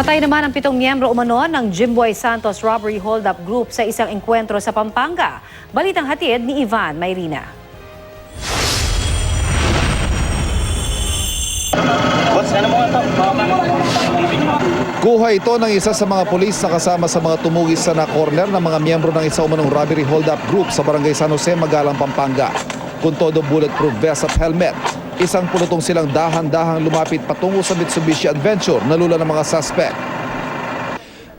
Patay naman ang 7 miyembro umano ng Jimboy Santos Robbery Hold-up Group sa isang engkwentro sa Pampanga. Balitang hatid ni Ivan Mayrina. Kuha ito ng isa sa mga pulis na kasama sa mga tumugis sa na-corner ng mga miyembro ng isa umanong robbery hold-up group sa barangay San Jose, Magalang, Pampanga. Kung todo bulletproof vest at helmet, isang pulutong silang dahan-dahang lumapit patungo sa Mitsubishi Adventure na lula ng mga suspect.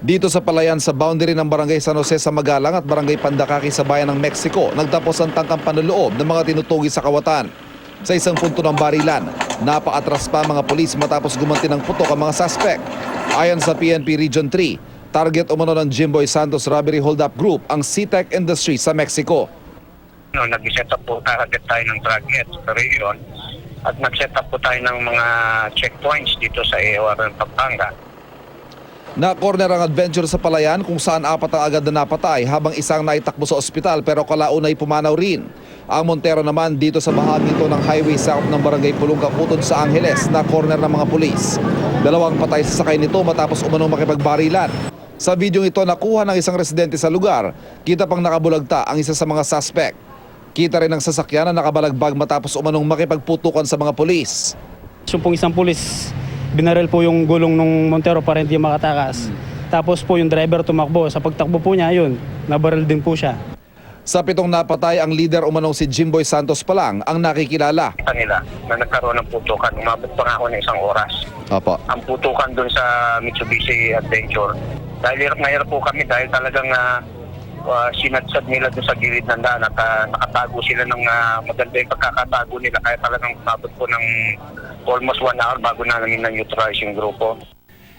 Dito sa palayan sa boundary ng barangay San Jose sa Magalang at barangay Pandakaki sa bayan ng Mexico, nagtapos ang tangkang panloloob ng mga tinutugis sa kawatan. Sa isang punto ng barilan, napaatras pa mga pulis matapos gumanti ng putok ang mga suspect. Ayon sa PNP Region 3, target umano ng Jimboy Santos Robbery Hold-up Group ang C-Tech Industry sa Mexico. Nag-set up po tayo ng target sa region at nag-set up po tayo ng mga checkpoints dito sa AOR ng Pampanga. Na-corner ang adventure sa palayan kung saan 4 ang agad na napatay habang isang naitakbo sa ospital pero kalaunay pumanaw rin. Ang Montero naman dito sa bahagi ito ng highway south ng barangay Pulong Kaputod sa Angeles na corner ng mga pulis. 2 patay sa sakay nito matapos umanong makipagbarilan. Sa videong ito nakuha ng isang residente sa lugar, kita pang nakabulagta ang isa sa mga suspect. Kita rin ang sasakyan na nakabalagbag matapos umanong makipagputukan sa mga pulis. Yung pong isang pulis, binaril po yung gulong ng Montero para hindi makatakas. Tapos po yung driver tumakbo. Sa pagtakbo po niya, yun, nabaril din po siya. Sa 7 napatay, ang leader umanong si Jimboy Santos pa lang ang nakikilala. Kita nila na nagkaroon ng putukan, umabot pa nga ako ng 1 oras. Opo. Ang putukan doon sa Mitsubishi Adventure. Dahil hirap na hirap po kami dahil talagang sinadsad nila doon sa gilid ng daan at nakatago sila ng maganda yung pagkakatago nila kaya talagang umabot po ng almost 1 hour bago na namin na-neutralize yung grupo.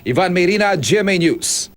Ivan Mayrina, GMA News.